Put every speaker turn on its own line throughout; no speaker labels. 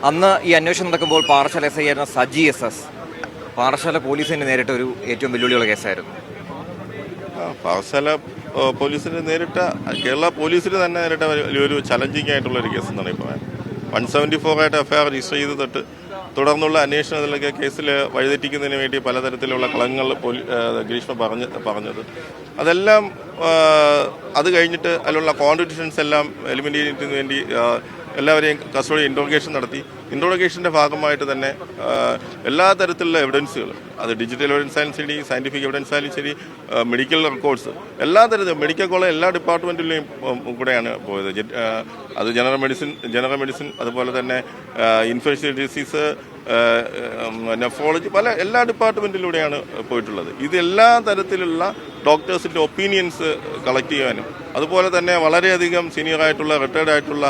അന്ന് ഈ അന്വേഷണം നടക്കുമ്പോൾ പാറശാല എസ് ഐ ആയിരുന്ന സജി SS പാറശാല പോലീസിന് നേരിട്ട ഒരു ഏറ്റവും വെല്ലുവിളിയുള്ള കേസായിരുന്നു.
പാറശാല പോലീസിന് നേരിട്ട കേരള പോലീസിന് തന്നെ നേരിട്ട വലിയൊരു ചലഞ്ചിങ് ആയിട്ടുള്ള ഒരു കേസ് എന്നാണ് ഇപ്പോൾ 174 ആയിട്ട് FIR രജിസ്റ്റർ ചെയ്ത് തൊട്ട് തുടർന്നുള്ള അന്വേഷണത്തിലൊക്കെ കേസിൽ വഴിതെറ്റിക്കുന്നതിന് വേണ്ടി പലതരത്തിലുള്ള കളങ്ങൾ ഗ്രീഷ്മ പറഞ്ഞത് അതെല്ലാം അത് കഴിഞ്ഞിട്ട് അതിലുള്ള കോൺട്രിബ്യൂഷൻസ് എല്ലാം എലിമിനേറ്റ് ചെയ്യുന്നതിന് വേണ്ടി എല്ലാവരെയും കസ്റ്റഡി ഇൻട്രോഗേഷൻ നടത്തി. ഇൻട്രോഗേഷൻ്റെ ഭാഗമായിട്ട് തന്നെ എല്ലാ തരത്തിലുള്ള എവിഡൻസുകൾ, അത് ഡിജിറ്റൽ എവിഡൻസ് ആയാലും ശരി, സയൻറ്റിഫിക് എവിഡൻസ് ആയാലും ശരി, മെഡിക്കൽ റെക്കോർഡ്സ്, എല്ലാ തരത്തിലും മെഡിക്കൽ കോളേജ് എല്ലാ ഡിപ്പാർട്ട്മെൻറ്റിലെയും കൂടെയാണ് പോയത്. അത് ജനറൽ മെഡിസിൻ, അതുപോലെ തന്നെ ഇൻഫെക്ഷ്യസ് ഡിസീസ്, നെഫ്രോളജി, എല്ലാ ഡിപ്പാർട്ട്മെൻറ്റിലൂടെയാണ് പോയിട്ടുള്ളത്. ഇതെല്ലാ തരത്തിലുള്ള ഡോക്ടേഴ്സിൻ്റെ ഒപ്പീനിയൻസ് കളക്ട് ചെയ്യാനും, അതുപോലെ തന്നെ വളരെയധികം സീനിയറായിട്ടുള്ള റിട്ടയർഡ് ആയിട്ടുള്ള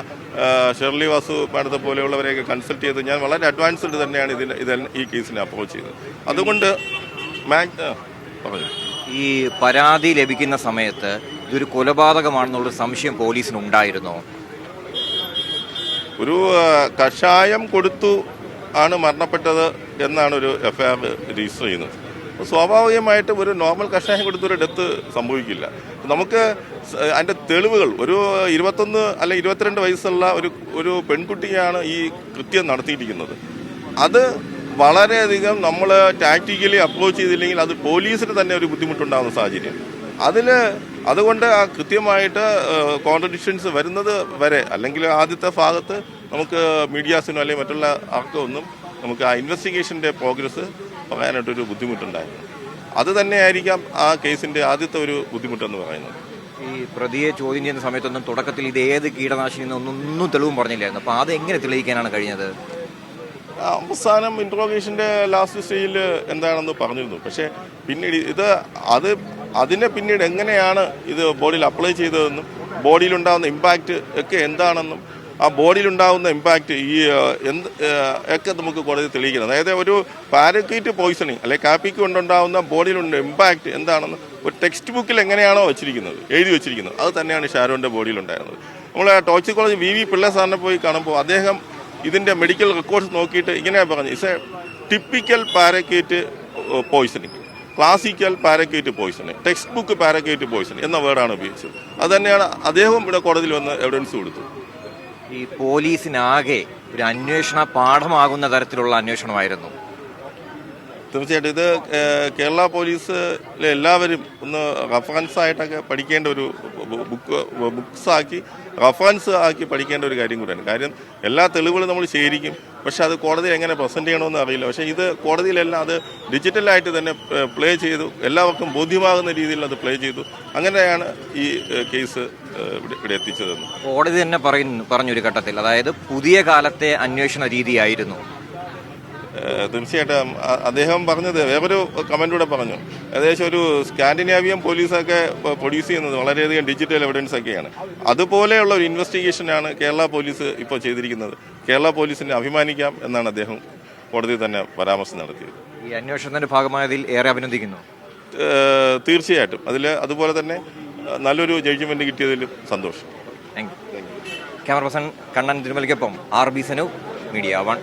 ഷെർലി വാസു മാഡത്തെ പോലെയുള്ളവരെയൊക്കെ കൺസൾട്ട് ചെയ്ത് ഞാൻ വളരെ അഡ്വാൻസ്ഡ് തന്നെയാണ് ഈ കേസിനെ അപ്രോച്ച് ചെയ്തത്. അതുകൊണ്ട് പറഞ്ഞു,
ഈ പരാതി ലഭിക്കുന്ന സമയത്ത് ഇതൊരു കൊലപാതകമാണെന്നുള്ള സംശയം പോലീസിനുണ്ടായിരുന്നോ?
ഒരു കഷായം കൊടുത്തു ആണ് മരണപ്പെട്ടത് എന്നാണ് ഒരു FIR രജിസ്റ്റർ ചെയ്യുന്നത്. സ്വാഭാവികമായിട്ടും ഒരു നോർമൽ കഷായം കൊടുത്തൊരു ഡെത്ത് സംഭവിക്കില്ല. നമുക്ക് അതിൻ്റെ തെളിവുകൾ, ഒരു 21 അല്ല 22 വയസ്സുള്ള ഒരു പെൺകുട്ടിയാണ് ഈ കൃത്യം നടത്തിയിരിക്കുന്നത്. അത് വളരെയധികം നമ്മൾ ടാക്ടിക്കലി അപ്രോച്ച് ചെയ്തില്ലെങ്കിൽ അത് പോലീസിന് തന്നെ ഒരു ബുദ്ധിമുട്ടുണ്ടാകുന്ന സാഹചര്യം. അതുകൊണ്ട് ആ കൃത്യമായിട്ട് കോൺട്രഡിക്ഷൻസ് വരുന്നത് വരെ, അല്ലെങ്കിൽ ആദ്യത്തെ ഭാഗത്ത് നമുക്ക് മീഡിയാസിനോ അല്ലെങ്കിൽ മറ്റുള്ള ആർക്കോ ഒന്നും നമുക്ക് ആ ഇൻവെസ്റ്റിഗേഷൻ്റെ പ്രോഗ്രസ് പറയാനായിട്ടൊരു ബുദ്ധിമുട്ടുണ്ടായിരുന്നു. അത് തന്നെയായിരിക്കാം ആ കേസിൻ്റെ ആദ്യത്തെ ഒരു ബുദ്ധിമുട്ടെന്ന് പറയുന്നത്.
ഈ പ്രതിയെ ചോദ്യം ചെയ്യുന്ന സമയത്തൊന്നും തുടക്കത്തിൽ ഇത് ഏത് കീടനാശിനി എന്നൊന്നും തെളിവും പറഞ്ഞില്ലായിരുന്നു. അപ്പോൾ അത് എങ്ങനെ തെളിയിക്കാനാണ് കഴിഞ്ഞത്?
അവസാനം ഇൻട്രോഗേഷൻ്റെ ലാസ്റ്റ് സ്റ്റേജിൽ എന്താണെന്ന് പറഞ്ഞിരുന്നു. പക്ഷേ പിന്നീട് അതിനെ പിന്നീട് എങ്ങനെയാണ് ഇത് ബോഡിയിൽ അപ്ലൈ ചെയ്തതെന്നും ബോഡിയിലുണ്ടാകുന്ന ഇമ്പാക്റ്റ് ഒക്കെ എന്താണെന്നും ആ ബോഡിയിലുണ്ടാകുന്ന ഇമ്പാക്റ്റ് ഒക്കെ നമുക്ക് കോടതി തെളിയിക്കണം. അതായത് ഒരു പാരക്വീറ്റ് പോയിസണിങ് അല്ലെങ്കിൽ കാപ്പിക്ക് കൊണ്ടുണ്ടാകുന്ന ബോഡിയിലുണ്ട് ഇമ്പാക്റ്റ് എന്താണെന്ന് ഒരു ടെക്സ്റ്റ് ബുക്കിൽ എങ്ങനെയാണോ എഴുതി വെച്ചിരിക്കുന്നത് അത് തന്നെയാണ് ഷാരോൻ്റെ ബോഡിയിലുണ്ടായിരുന്നത്. നമ്മൾ ടോക്സിക്കോളജി VV പിള്ള സാറിനെ പോയി കാണുമ്പോൾ അദ്ദേഹം ഇതിൻ്റെ മെഡിക്കൽ റെക്കോർഡ്സ് നോക്കിയിട്ട് ഇങ്ങനെയാണ് പറഞ്ഞത്, it's a typical paraquat poisoning, classical paraquat poisoning, textbook paraquat poisoning എന്ന വേർഡാണ് ഉപയോഗിച്ചത്. അത് തന്നെയാണ് അദ്ദേഹം ഇവിടെ കോടതിയിൽ വന്ന് എവിഡൻസ് കൊടുത്തു.
ഈ പോലീസിനാകെ ഒരു അന്വേഷണ പാഠമാകുന്ന തരത്തിലുള്ള അന്വേഷണമായിരുന്നു.
തീർച്ചയായിട്ടും ഇത് കേരള പോലീസിലെ എല്ലാവരും ഒന്ന് റഫറൻസ് ആയിട്ടൊക്കെ പഠിക്കേണ്ട ഒരു റഫറൻസ് ആക്കി പഠിക്കേണ്ട ഒരു കാര്യം കൂടിയാണ്. കാര്യം എല്ലാ തെളിവുകളും നമ്മൾ ശേഖരിക്കും, പക്ഷെ അത് കോടതിയിൽ എങ്ങനെ പ്രസൻറ്റ് ചെയ്യണമെന്ന് അറിയില്ല. പക്ഷേ ഇത് കോടതിയിലെല്ലാം അത് ഡിജിറ്റലായിട്ട് തന്നെ പ്ലേ ചെയ്തു, എല്ലാവർക്കും ബോധ്യമാകുന്ന രീതിയിൽ അത് പ്ലേ ചെയ്തു. അങ്ങനെയാണ് ഈ കേസ് ഇവിടെ എത്തിച്ചതെന്ന്
കോടതി തന്നെ പറഞ്ഞൊരു ഘട്ടത്തിൽ. അതായത് പുതിയ കാലത്തെ അന്വേഷണ രീതിയായിരുന്നു.
തീർച്ചയായിട്ടും അദ്ദേഹം പറഞ്ഞത് വേറൊരു കമൻറ്റൂടെ പറഞ്ഞു, ഏകദേശം ഒരു സ്കാൻഡിനേവിയൻ പോലീസൊക്കെ പ്രൊഡ്യൂസ് ചെയ്യുന്നത് വളരെയധികം ഡിജിറ്റൽ എവിഡൻസ് ഒക്കെയാണ്. അതുപോലെയുള്ള ഒരു ഇൻവെസ്റ്റിഗേഷനാണ് കേരള പോലീസ് ഇപ്പോൾ ചെയ്തിരിക്കുന്നത്. കേരള പോലീസിനെ അഭിമാനിക്കാം എന്നാണ് അദ്ദേഹം കോടതിയിൽ തന്നെ പരാമർശം നടത്തിയത്.
ഈ അന്വേഷണത്തിന്റെ ഭാഗമായതിൽ ഏറെ അഭിനന്ദിക്കുന്നു.
തീർച്ചയായിട്ടും അതുപോലെ തന്നെ നല്ലൊരു ജഡ്ജ്മെന്റ് കിട്ടിയതിലും സന്തോഷം.
Thank you. Camera person Kannan തിരുമലയ്ക്കൊപ്പം RB സനു, മീഡിയ 1.